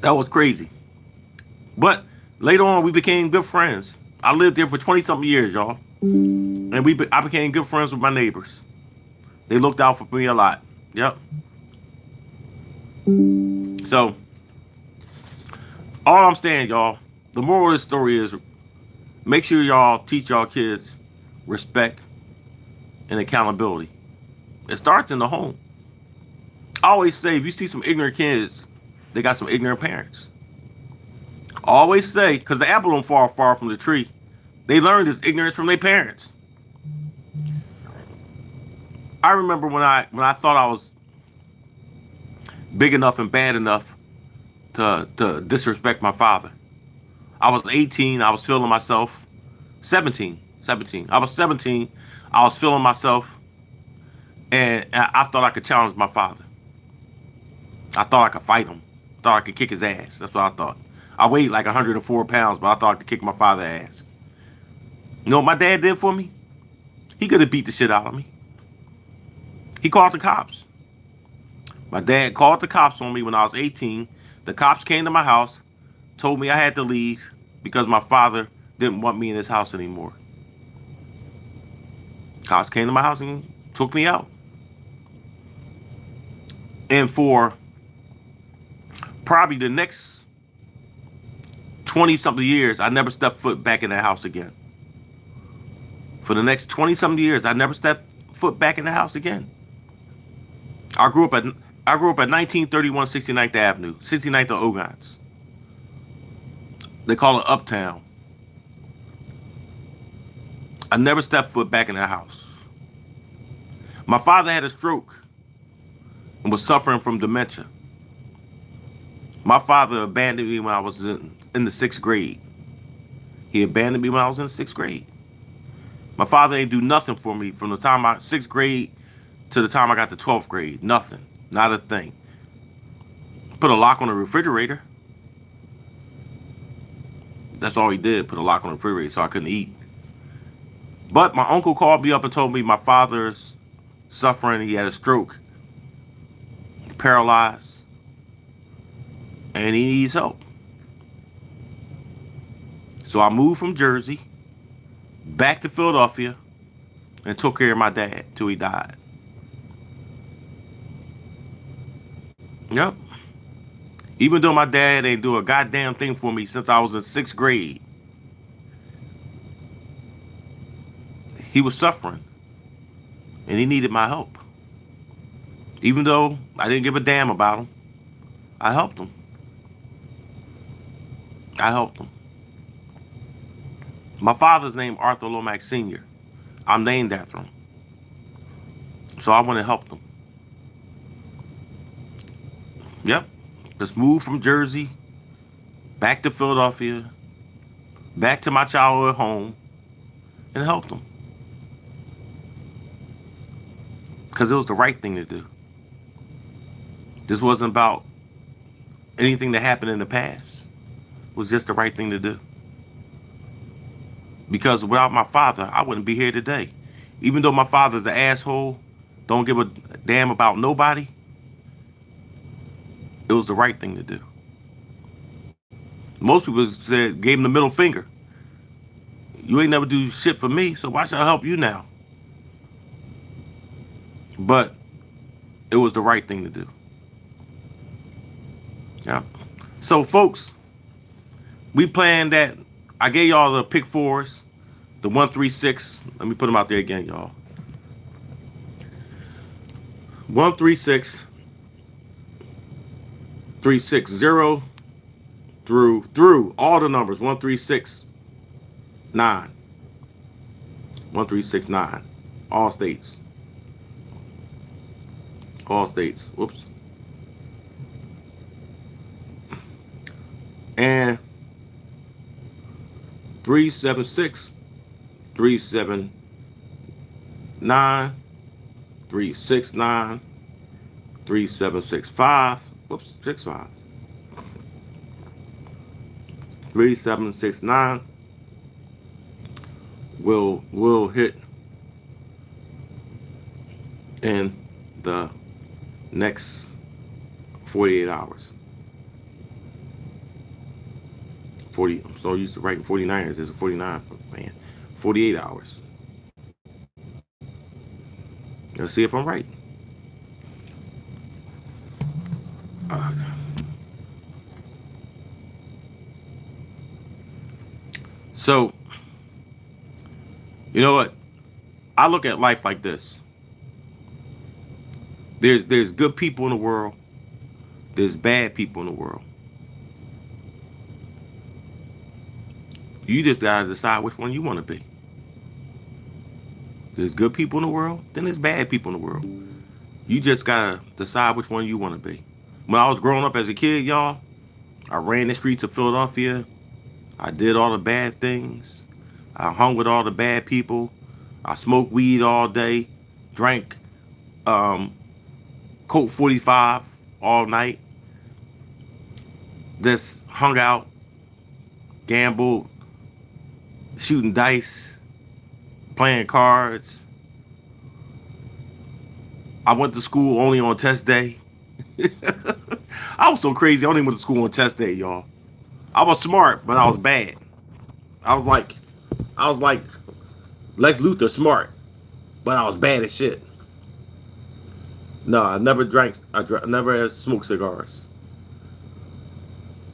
That was crazy. But later on, we became good friends. I lived there for 20-something years, y'all. And I became good friends with my neighbors. They looked out for me a lot. Yep. So all I'm saying, y'all, the moral of this story is make sure y'all teach y'all kids respect and accountability. It starts in the home. I always say if you see some ignorant kids, they got some ignorant parents. I always say, because the apple don't fall far from the tree, they learned this ignorance from their parents. I remember when I thought I was big enough and bad enough to disrespect my father. I was 18. I was feeling myself. 17. 17. I was 17. I was feeling myself, and I thought I could challenge my father. I thought I could fight him. I thought I could kick his ass. That's what I thought. I weighed like 104 pounds, but I thought I could kick my father's ass. You know what my dad did for me? He could have beat the shit out of me. He called the cops. My dad called the cops on me when I was 18. The cops came to my house, told me I had to leave because my father didn't want me in his house anymore. Cops came to my house and took me out. And for probably the next 20-something years, I never stepped foot back in that house again. For the next 20-something years, I never stepped foot back in the house again. I grew up at 1931 69th Avenue, 69th and Ogans. They call it Uptown. I never stepped foot back in that house. My father had a stroke and was suffering from dementia. My father abandoned me when I was in the 6th grade. He abandoned me when I was in the 6th grade. My father ain't do nothing for me from the time 6th grade to the time I got to 12th grade. Nothing. Not a thing. Put a lock on the refrigerator. That's all he did, put a lock on the refrigerator so I couldn't eat. But my uncle called me up and told me my father's suffering. He had a stroke, paralyzed, and he needs help. So I moved from Jersey back to Philadelphia and took care of my dad till he died. Yep. Even though my dad ain't do a goddamn thing for me since I was in 6th grade, he was suffering and he needed my help. Even though I didn't give a damn about him, I helped him. I helped him. My father's name Arthur Lomax Sr. I'm named after him. So I went and helped him. Yep. Just moved from Jersey, back to Philadelphia, back to my childhood home, and helped him. Because it was the right thing to do. This wasn't about anything that happened in the past. It was just the right thing to do. Because without my father, I wouldn't be here today. Even though my father's an asshole, don't give a damn about nobody, it was the right thing to do. Most people gave him the middle finger. You ain't never do shit for me, so why should I help you now? But it was the right thing to do. Yeah. So, folks, we planned that. I gave y'all the pick fours, the 136. Let me put them out there again, y'all. 136, 360 through all the numbers 1369, 1369, all states. All states. Whoops. And 376, 379, 369, 3765. Whoops, 65. 3769 will hit in the next 48 hours. 40. I'm so used to writing 49ers. There's a 49, man. 48 hours. Let's see if I'm right. Uh, so, you know what? I look at life like this. There's good people in the world. There's bad people in the world. You just gotta decide which one you want to be. There's good people in the world, then there's bad people in the world. You just gotta decide which one you want to be. When I was growing up as a kid, y'all, I ran the streets of Philadelphia. I did all the bad things. I hung with all the bad people. I smoked weed all day, drank Colt 45 all night. Just hung out, gambled, shooting dice, playing cards. I went to school only on test day. I was so crazy. I only went to school on test day, y'all. I was smart, but I was bad. I was like, Lex Luthor smart, but I was bad as shit. No, I never drank. Never smoked cigars.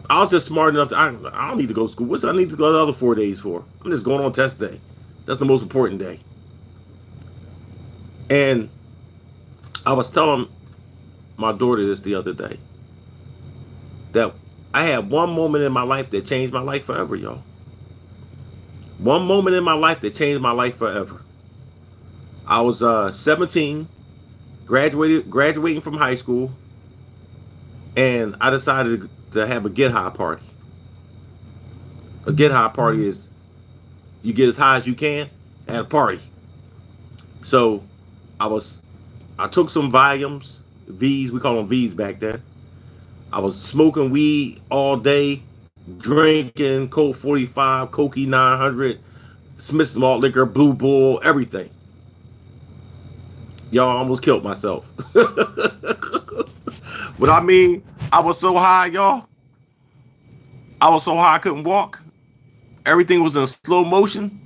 I was just smart enough. I don't need to go to school. What's I need to go the other 4 days for? I'm just going on test day. That's the most important day. And I was telling my daughter this the other day, that I had one moment in my life that changed my life forever, y'all. One moment in my life that changed my life forever. I was 17, graduating from high school, and I decided to have a get high party. A get high party is you get as high as you can at a party. So I took some Valiums, V's, we call them V's back then. I was smoking weed all day, drinking Colt 45, Cokie 900, Smith's Malt Liquor, Blue Bull, everything. Y'all, almost killed myself. But I mean, I was so high, y'all. I was so high I couldn't walk. Everything was in slow motion.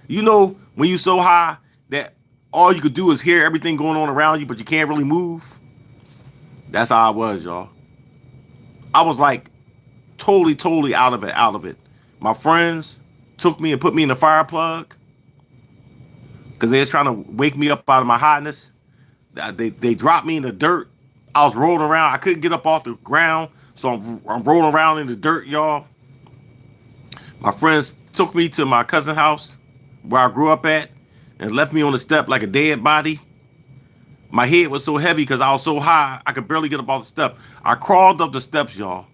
You know, when you're so high that all you could do is hear everything going on around you, but you can't really move. That's how I was, y'all. I was like totally out of it. My friends took me and put me in the fire plug because they was trying to wake me up out of my highness. They dropped me in the dirt. I was rolling around. I couldn't get up off the ground, so I'm rolling around in the dirt, y'all. My friends took me to my cousin's house where I grew up at and left me on the step like a dead body. My head was so heavy because I was so high, I could barely get up off the step. I crawled up the steps, y'all.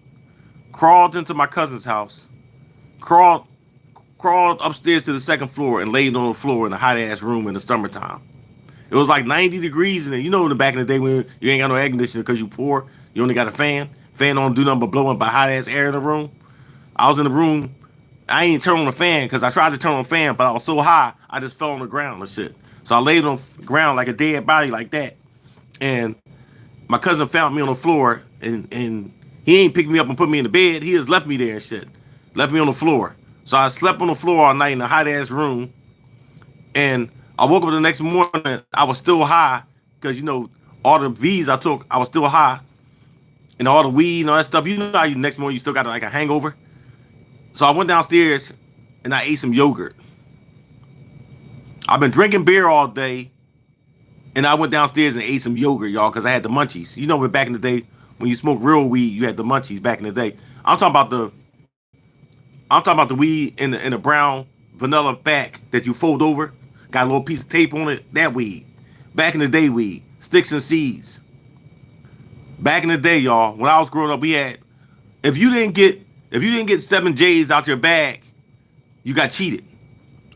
Crawled into my cousin's house. Crawled upstairs to the second floor and laid on the floor in a hot-ass room in the summertime. It was like 90 degrees in there. You know, in the back in the day when you ain't got no air conditioner because you poor, you only got a fan. Fan don't do nothing but blowing by hot-ass air in the room. I was in the room. I ain't turn on the fan because I tried to turn on the fan, but I was so high, I just fell on the ground and shit. So I laid on the ground like a dead body like that. And my cousin found me on the floor, and he ain't picked me up and put me in the bed. He just left me there and shit. Left me on the floor. So I slept on the floor all night in a hot-ass room. And I woke up the next morning, I was still high because, you know, all the V's I took, I was still high. And all the weed and all that stuff. You know how you next morning you still got like a hangover? So I went downstairs and I ate some yogurt. I've been drinking beer all day, and I went downstairs and ate some yogurt, y'all, because I had the munchies. You know, back in the day, when you smoke real weed, you had the munchies back in the day. I'm talking about the weed in the brown vanilla pack that you fold over, got a little piece of tape on it. That weed, back in the day, weed, sticks and seeds. Back in the day, y'all, when I was growing up, we had if you didn't get 7 J's out your bag, you got cheated.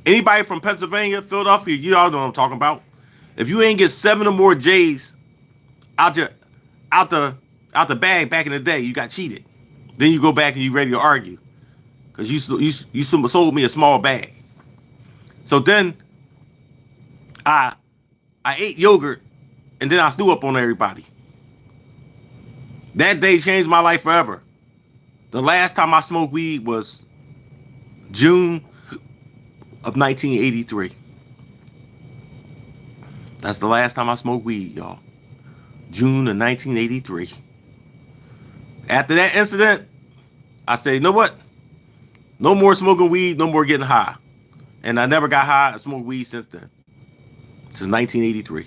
Anybody from Pennsylvania, Philadelphia, you all know what I'm talking about. If you ain't get 7 or more J's out the bag back in the day, you got cheated. Then you go back and you ready to argue because you sold me a small bag. So then I ate yogurt and then I threw up on everybody. That day changed my life forever. The last time I smoked weed was June of 1983. That's the last time I smoked weed, y'all. June of 1983. After that incident, I said, you know what? No more smoking weed, no more getting high. And I never got high. I smoked weed since then. Since 1983.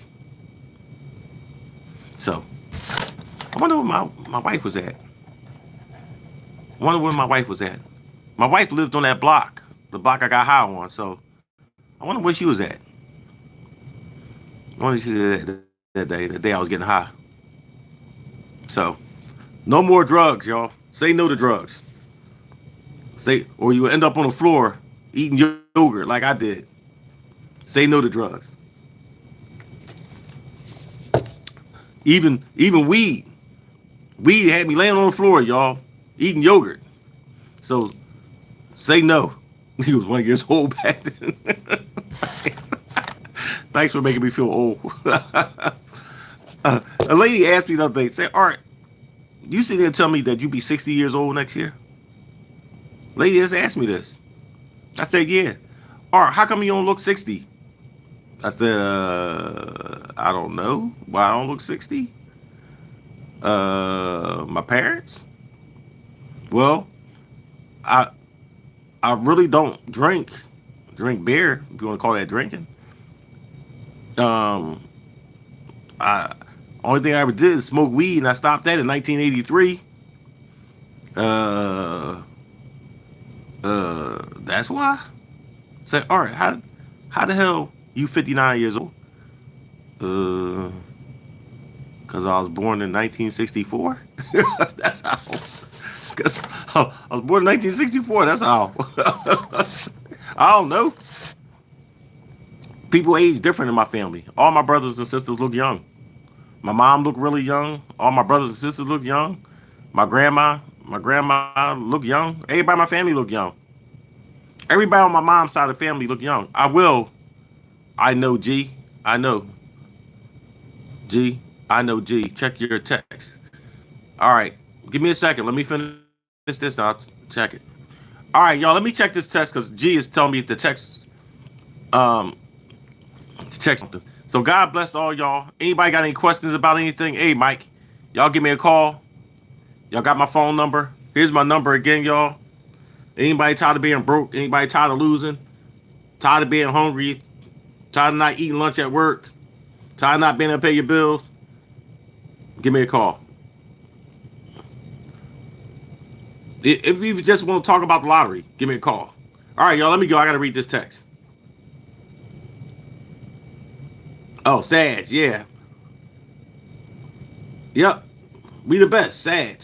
So, I wonder where my wife was at. I wonder where my wife was at. My wife lived on that block, the block I got high on. So, I wonder where she was at. I wonder she was at the day I was getting high. So, no more drugs, y'all. Say no to drugs. Or you end up on the floor eating yogurt like I did. Say no to drugs. Even weed. Weed had me laying on the floor, y'all, eating yogurt. So say no. He was 1 year old back then. Thanks for making me feel old. A lady asked me the other day, say, Art, you sit there and tell me that you be 60 years old next year? Lady just asked me this. I said, yeah. Art, how come you don't look 60? I said, I don't know why I don't look 60. My parents? Well, I really don't drink beer, if you want to call that drinking. I only thing I ever did is smoke weed, and I stopped that in 1983. That's why. Say, all right, how the hell you 59 years old? Because I was born in 1964. That's how. Because I was born in 1964. That's how. I don't know. People age different in my family. All my brothers and sisters look young. My mom looked really young. All my brothers and sisters look young. My grandma look young. Everybody in my family look young. Everybody on my mom's side of the family look young. I know G. I know G. I know G. Check your text. All right. Give me a second. Let me finish this. I'll check it. All right, y'all. Let me check this text because G is telling me to text. To check something. So God bless all y'all. Anybody got any questions about anything? Hey, Mike, y'all give me a call. Y'all got my phone number. Here's my number again, y'all. Anybody tired of being broke? Anybody tired of losing? Tired of being hungry? Tired of not eating lunch at work? Tired of not being able to pay your bills? Give me a call. If you just want to talk about the lottery, give me a call. All right, y'all, let me go. I got to read this text. Oh, Sag, yeah. Yep. We the best, Sag.